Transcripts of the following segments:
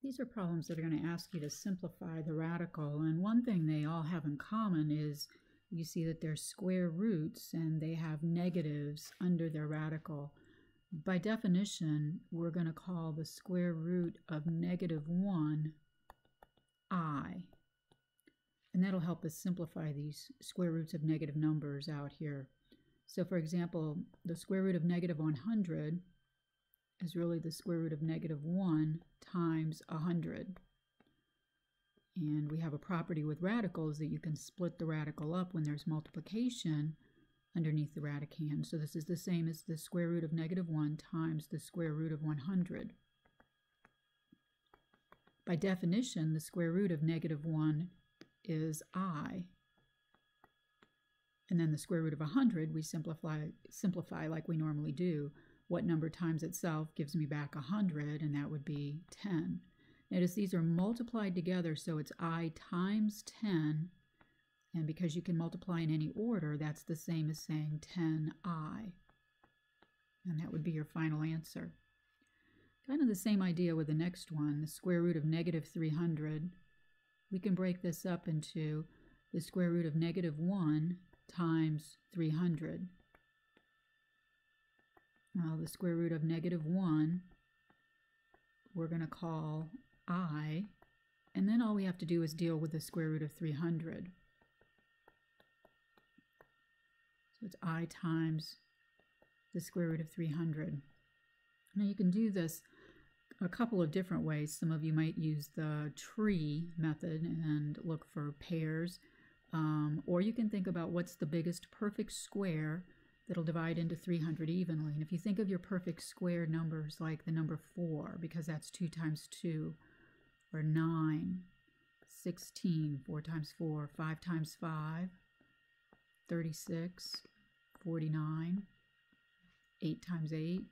These are problems that are going to ask you to simplify the radical, and one thing they all have in common is you see that they're square roots and they have negatives under their radical. By definition, we're going to call the square root of -1 I, and that'll help us simplify these square roots of negative numbers out here. So for example, the square root of -100 is really the square root of -1 times 100. And we have a property with radicals that you can split the radical up when there's multiplication underneath the radicand. So this is the same as the square root of -1 times the square root of 100. By definition, the square root of -1 is I. And then the square root of 100, we simplify like we normally do. What number times itself gives me back 100, and that would be 10. Notice these are multiplied together, so it's I times 10. And because you can multiply in any order, that's the same as saying 10I. And that would be your final answer. Kind of the same idea with the next one, the square root of -300. We can break this up into the square root of -1 times 300. Now the square root of -1 we're going to call I, and then all we have to do is deal with the square root of 300. So it's I times the square root of 300. Now you can do this a couple of different ways. Some of you might use the tree method and look for pairs, or you can think about what's the biggest perfect square that'll divide into 300 evenly. And if you think of your perfect square numbers like the number 4, because that's 2 times 2, or 9, 16, 4 times 4, 5 times 5, 36, 49, 8 times 8,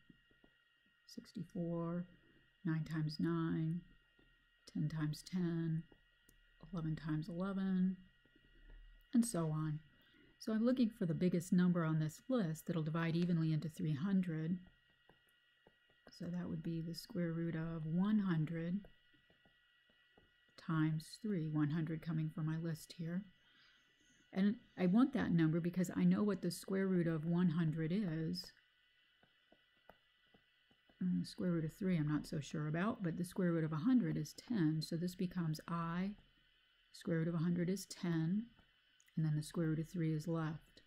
64, 9 times 9, 10 times 10, 11 times 11, and so on. So I'm looking for the biggest number on this list that'll divide evenly into 300. So that would be the square root of 100 times 3, 100 coming from my list here. And I want that number because I know what the square root of 100 is. The square root of 3 I'm not so sure about, but the square root of 100 is 10. So this becomes I, square root of 100 is 10. And then the square root of 3 is left.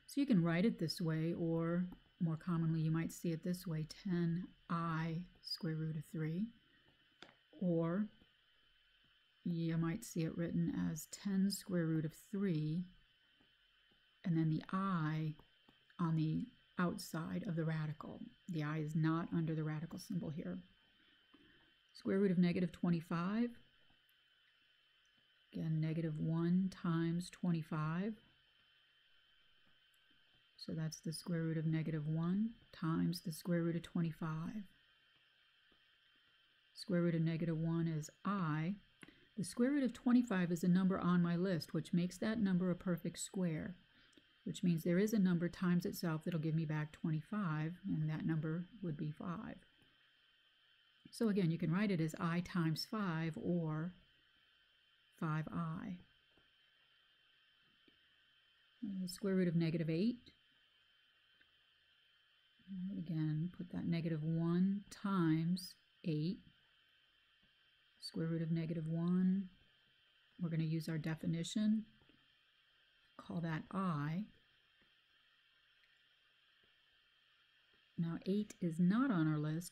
So you can write it this way, or more commonly you might see it this way, 10I square root of 3. Or you might see it written as 10 square root of 3, and then the I on the outside of the radical. The I is not under the radical symbol here. Square root of -25. Again, -1 times 25. So that's the square root of -1 times the square root of 25. Square root of -1 is I. The square root of 25 is a number on my list, which makes that number a perfect square, which means there is a number times itself that'll give me back 25, and that number would be 5. So again, you can write it as I times 5, or 5I. The square root of -8. Again, put that -1 times 8. Square root of -1. We're going to use our definition. Call that I. Now 8 is not on our list